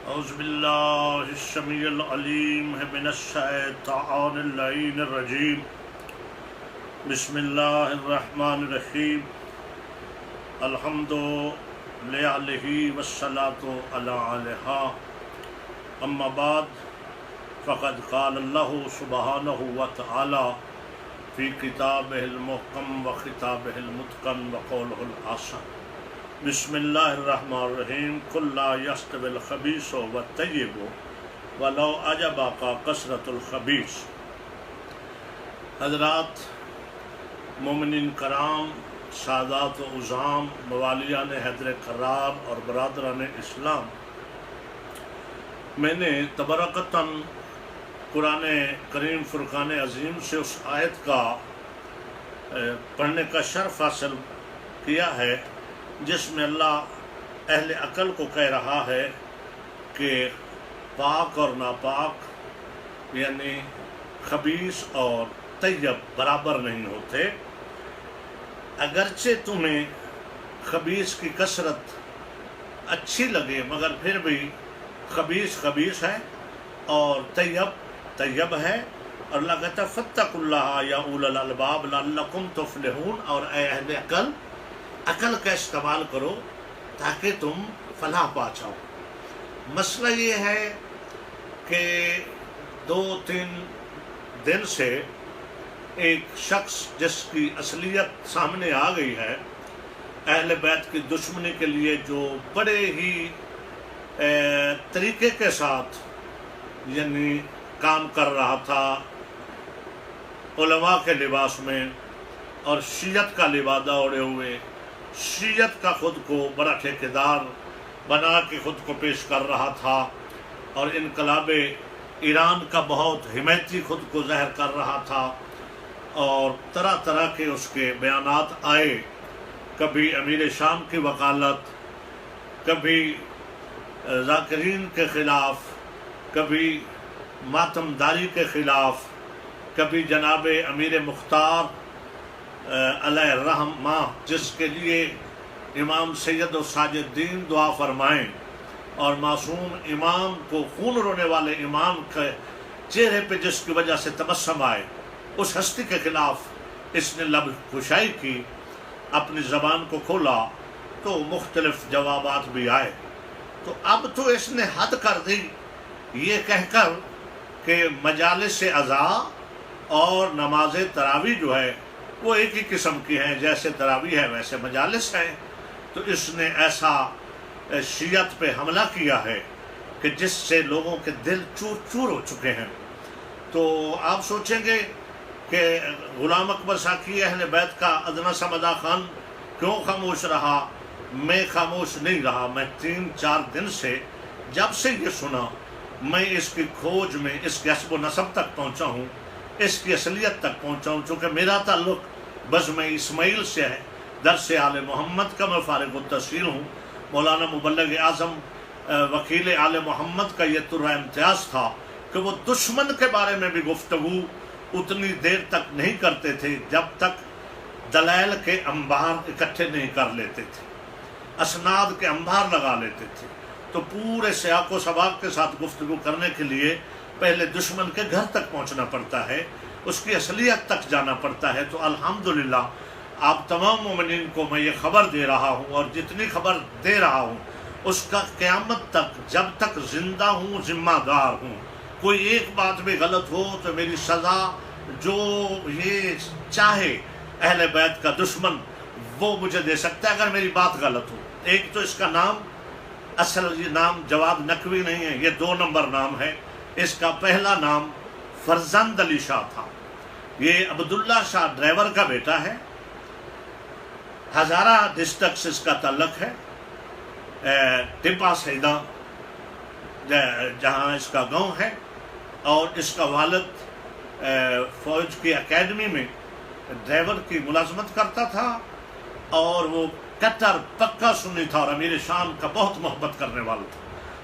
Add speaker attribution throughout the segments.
Speaker 1: اعوذ باللہ السمیع العلیم من الشیطان اللعین الرجیم بسم اللہ الرحمن الرحیم الحمد للہ والصلاة علی علیہ اما بعد فقد قال اللہ سبحانہ وتعالی فی کتابہ المحکم و خطابہ المتقن و قولہ الحسن بسم اللہ الرحمن الرحیم قل لا یستوی الخبیث والطیب ولو اعجبک کثرۃ الخبیث۔ حضرات مومنین کرام، سادات و عظام، موالیان حیدر کرار اور برادران اسلام، میں نے تبرکتاً قرآن کریم فرقان عظیم سے اس آیت کا پڑھنے کا شرف حاصل کیا ہے جس میں اللہ اہل عقل کو کہہ رہا ہے کہ پاک اور ناپاک یعنی خبیث اور طیب برابر نہیں ہوتے۔ اگرچہ تمہیں خبیث کی کثرت اچھی لگے مگر پھر بھی خبیث خبیث ہے اور طیب طیب ہے، اور اللہ کہتا ہے فاتقوا اللہ یا اولی الالباب لعلکم تفلحون، اور اے اہل عقل کا استعمال کرو تاکہ تم فلاح پا جاؤ۔ مسئلہ یہ ہے کہ 2-3 دن سے ایک شخص جس کی اصلیت سامنے آ گئی ہے، اہل بیت کی دشمنی کے لیے جو بڑے ہی طریقے کے ساتھ یعنی کام کر رہا تھا، علماء کے لباس میں اور شیعت کا لبادہ اوڑے ہوئے، شیعت کا خود کو بڑا ٹھیکیدار بنا کے خود کو پیش کر رہا تھا، اور انقلاب ایران کا بہت حمایتی خود کو ظاہر کر رہا تھا، اور طرح طرح کے اس کے بیانات آئے، کبھی امیر شام کی وکالت، کبھی ذاکرین کے خلاف، کبھی ماتم داری کے خلاف، کبھی جناب امیر مختار علیہ الرحمہ جس کے لیے امام سید و ساجدین دعا فرمائیں، اور معصوم امام کو خون رونے والے امام کے چہرے پہ جس کی وجہ سے تبسم آئے، اس ہستی کے خلاف اس نے لب کشائی کی، اپنی زبان کو کھولا تو مختلف جوابات بھی آئے۔ تو اب تو اس نے حد کر دی یہ کہہ کر کہ مجالس عزاء اور نماز تراویح جو ہے وہ ایک ہی قسم کی ہیں، جیسے تراویح ہے ویسے مجالس ہیں۔ تو اس نے ایسا شیعت پہ حملہ کیا ہے کہ جس سے لوگوں کے دل چور چور ہو چکے ہیں۔ تو آپ سوچیں گے کہ غلام اکبر ساقی اہل بیت کا ادنیٰ سا مداح خان کیوں خاموش رہا؟ میں خاموش نہیں رہا، میں 3-4 دن سے جب سے یہ سنا میں اس کی کھوج میں اس کے حسب و نسب تک پہنچا ہوں، اس کی اصلیت تک پہنچا ہوں، چونکہ میرا تعلق بزم اسماعیل سے ہے، درس آل محمد کا میں فارغ التحصیل ہوں۔ مولانا مبلغ اعظم وکیل آل محمد کا یہ طرح امتیاز تھا کہ وہ دشمن کے بارے میں بھی گفتگو اتنی دیر تک نہیں کرتے تھے جب تک دلائل کے انبار اکٹھے نہیں کر لیتے تھے، اسناد کے انبار لگا لیتے تھے۔ تو پورے سیاق و سباق کے ساتھ گفتگو کرنے کے لیے پہلے دشمن کے گھر تک پہنچنا پڑتا ہے، اس کی اصلیت تک جانا پڑتا ہے۔ تو الحمدللہ آپ تمام مومنین کو میں یہ خبر دے رہا ہوں، اور جتنی خبر دے رہا ہوں اس کا قیامت تک جب تک زندہ ہوں ذمہ دار ہوں۔ کوئی ایک بات بھی غلط ہو تو میری سزا جو یہ چاہے اہل بیت کا دشمن وہ مجھے دے سکتا ہے اگر میری بات غلط ہو۔ ایک تو اس کا نام اصل یہ نام جواد نقوی نہیں ہے، یہ 2 نمبر نام ہے۔ اس کا پہلا نام فرزند علی شاہ تھا، یہ عبداللہ شاہ ڈرائیور کا بیٹا ہے، ہزارہ ڈسٹرکٹ سے اس کا تعلق ہے، ٹپا سیدہ جہاں اس کا گاؤں ہے، اور اس کا والد فوج کی اکیڈمی میں ڈرائیور کی ملازمت کرتا تھا، اور وہ کٹر پکا سنی تھا اور امیر شام کا بہت محبت کرنے والا تھا،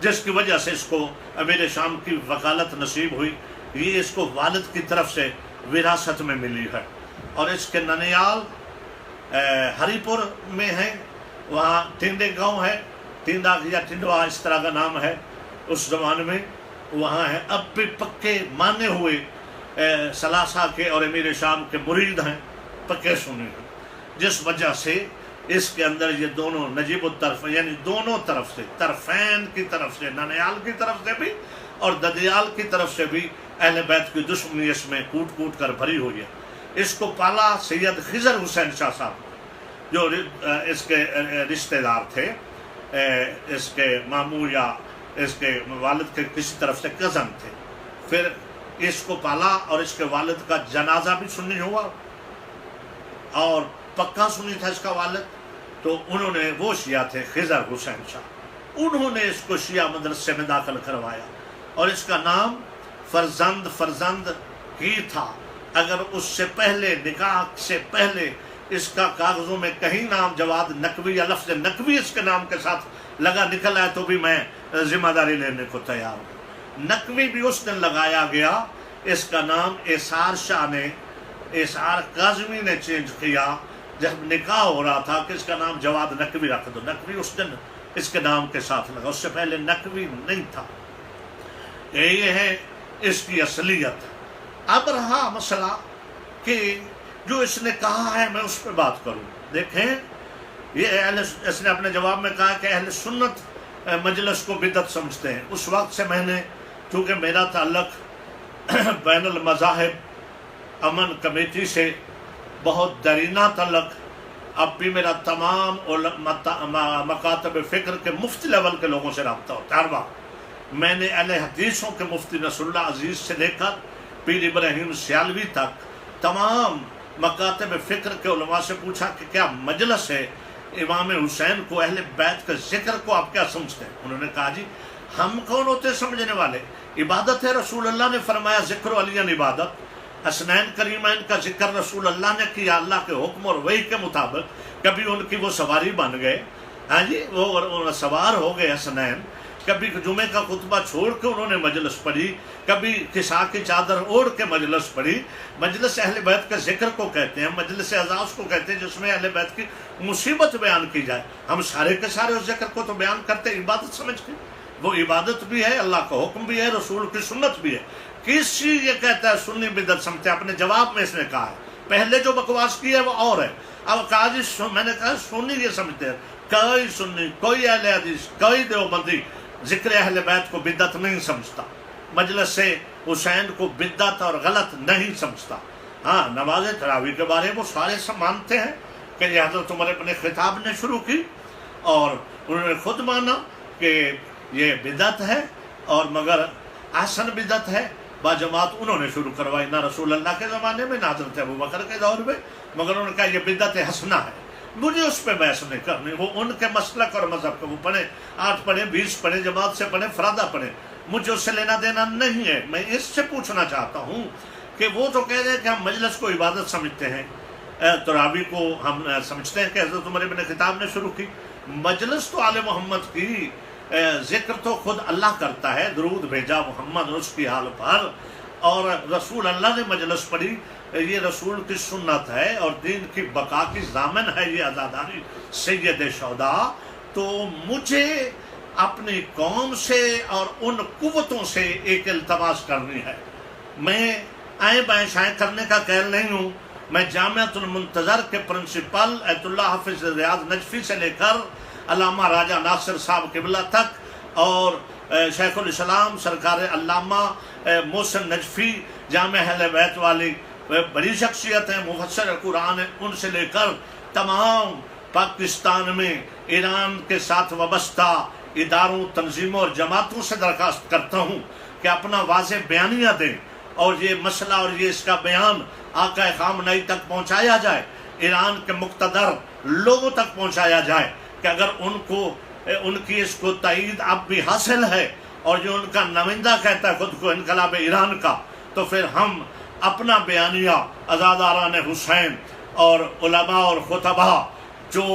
Speaker 1: جس کی وجہ سے اس کو امیر شام کی وکالت نصیب ہوئی۔ یہ اس کو والد کی طرف سے وراثت میں ملی ہے، اور اس کے ننیال ہری پور میں ہے، وہاں ٹنڈے گاؤں ہے، ٹنڈا یا ٹنڈوا اس طرح کا نام ہے، اس زمانے میں وہاں ہیں، اب بھی پکے مانے ہوئے ثلاثہ کے اور امیر شام کے مرید ہیں، پکے سنی ہیں، جس وجہ سے اس کے اندر یہ دونوں نجیب الطرف یعنی دونوں طرف سے، طرفین کی طرف سے، ننیال کی طرف سے بھی اور ددیال کی طرف سے بھی اہل بیت کی دشمنی اس میں کوٹ کوٹ کر بھری ہوئی ہے۔ اس کو پالا سید خضر حسین شاہ صاحب جو اس کے رشتہ دار تھے، اس کے ماموں یا اس کے والد کے کسی طرف سے کزن تھے۔ پھر اس کو پالا اور اس کے والد کا جنازہ بھی سنی ہوا اور پکا سنی تھا اس کا والد، تو انہوں نے، وہ شیعہ تھے خضر حسین شاہ، انہوں نے اس کو شیعہ مدرسے میں داخل کروایا اور اس کا نام فرزند ہی تھا۔ اگر اس سے پہلے، نکاح سے پہلے اس کا کاغذوں میں کہیں نام جواد نقوی یا لفظ نقوی اس کے نام کے ساتھ لگا نکل آئے تو بھی میں ذمہ داری لینے کو تیار ہوں۔ نقوی بھی اس دن لگایا گیا، اس کا نام احسار شاہ نے، احسار کاظمی نے چینج کیا جب نکاح ہو رہا تھا کہ اس کا نام جواد نقوی رکھ دو۔ نقوی اس دن اس کے نام کے ساتھ لگا، اس سے پہلے نقوی نہیں تھا۔ یہ ہے اس کی اصلیت۔ اب رہا مسئلہ کہ جو اس نے کہا ہے میں اس پہ بات کروں۔ دیکھیں، یہ اس نے اپنے جواب میں کہا کہ اہل سنت مجلس کو بدعت سمجھتے ہیں۔ اس وقت سے میں نے، چونکہ میرا تعلق بین المذاہب امن کمیٹی سے بہت دیرینہ تعلق، اب بھی میرا تمام مکاتب فکر کے مفتی لیول کے لوگوں سے رابطہ ہوتا ہے۔ ہر وقت میں نے اہل حدیثوں کے مفتی نصر اللہ عزیز سے لے کر پیر ابراہیم سیالوی تک تمام مکاتب فکر کے علماء سے پوچھا کہ کیا مجلس ہے امام حسین کو، اہل بیت کے ذکر کو آپ کیا سمجھتے ہیں؟ انہوں نے کہا جی ہم کون ہوتے سمجھنے والے، عبادت ہے، رسول اللہ نے فرمایا ذکر علی عبادت، حسنین کریمین کا ذکر رسول اللہ نے کیا اللہ کے حکم اور وحی کے مطابق۔ کبھی ان کی وہ سواری بن گئے، ہاں جی، وہ سوار ہو گئے حسنین، کبھی جمعے کا خطبہ چھوڑ کے انہوں نے مجلس پڑھی، کبھی کسا کی چادر اوڑھ کے مجلس پڑھی۔ مجلس اہل بیت کے ذکر کو کہتے ہیں، مجلس اعزاز کو کہتے ہیں جس میں اہل بیت کی مصیبت بیان کی جائے۔ ہم سارے کے سارے اس ذکر کو تو بیان کرتے ہیں عبادت سمجھ کے، وہ عبادت بھی ہے، اللہ کا حکم بھی ہے، رسول کی سنت بھی ہے۔ کس چیز یہ کہتا ہے سنی بدعت سمجھتے ہیں؟ اپنے جواب میں اس نے کہا ہے، پہلے جو بکواس کی ہے وہ اور ہے۔ اب کہا جی میں نے کہا سنی یہ سمجھتے ہیں، کوئی سنی، کوئی اہل حدیث، کوئی دیوبندی ذکر اہل بیت کو بدعت نہیں سمجھتا، مجلس سے حسین کو بدعت اور غلط نہیں سمجھتا۔ ہاں، نماز تراویح کے بارے میں وہ سارے سب مانتے ہیں کہ یہ حضرت عمر ابن خطاب نے شروع کی اور انہوں نے خود مانا کہ یہ بدعت ہے، اور مگر احسن بدعت ہے، باجماعت انہوں نے شروع کروائی، نہ رسول اللہ کے زمانے میں نہ حضرت ابوبکر کے دور میں، مگر انہوں نے کہا یہ بدعت حسنہ ہے۔ مجھے اس پہ بحث نہیں کرنی، وہ ان کے مسلک اور مذہب کے، وہ پڑھیں 8 پڑھیں 20 پڑھیں، جماعت سے پڑھیں، فرادہ پڑھیں، مجھے اس سے لینا دینا نہیں ہے۔ میں اس سے پوچھنا چاہتا ہوں کہ وہ تو کہہ رہے ہیں کہ ہم مجلس کو عبادت سمجھتے ہیں، تراویح کو ہم سمجھتے ہیں کہ حضرت عمر ابن خطاب نے شروع کی۔ مجلس تو آل محمد کی، ذکر تو خود اللہ کرتا ہے، درود بھیجا محمد اس کی حال پر، اور رسول اللہ نے مجلس پڑھی، یہ رسول کی سنت ہے اور دین کی بقا کی ضامن ہے یہ عزاداری سید شہداء۔ تو مجھے اپنی قوم سے اور ان قوتوں سے ایک التماس کرنی ہے، میں آئیں بائیں شائیں کرنے کا قائل نہیں ہوں۔ میں جامعۃ المنتظر کے پرنسپل ایت اللہ حافظ ریاض نجفی سے لے کر علامہ راجہ ناصر صاحب قبلہ تک اور شیخ الاسلام سرکار علامہ محسن نجفی جامع اہل بیت والی بڑی شخصیت ہیں، مفسر قرآن ہیں، ان سے لے کر تمام پاکستان میں ایران کے ساتھ وابستہ اداروں، تنظیموں اور جماعتوں سے درخواست کرتا ہوں کہ اپنا واضح بیانیہ دیں اور یہ مسئلہ اور یہ اس کا بیان آقا خامنئی تک پہنچایا جائے، ایران کے مقتدر لوگوں تک پہنچایا جائے کہ اگر ان کی اس کو تائید اب بھی حاصل ہے اور جو ان کا نمائندہ کہتا ہے خود کو انقلاب ایران کا، تو پھر ہم اپنا بیانیہ عزاداران حسین اور علماء اور خطباء جو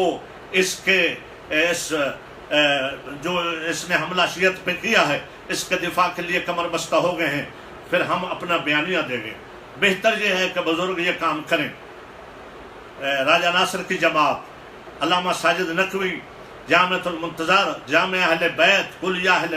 Speaker 1: اس نے حملہ شیعت پہ کیا ہے اس کے دفاع کے لیے کمر بستہ ہو گئے ہیں، پھر ہم اپنا بیانیہ دیں گے۔ بہتر یہ ہے کہ بزرگ یہ کام کریں۔ راجہ ناصر کی جماعت، علامہ ساجد نقوی، جامعۃ المنتظر، جامع اہل بیت، کلیہ اہل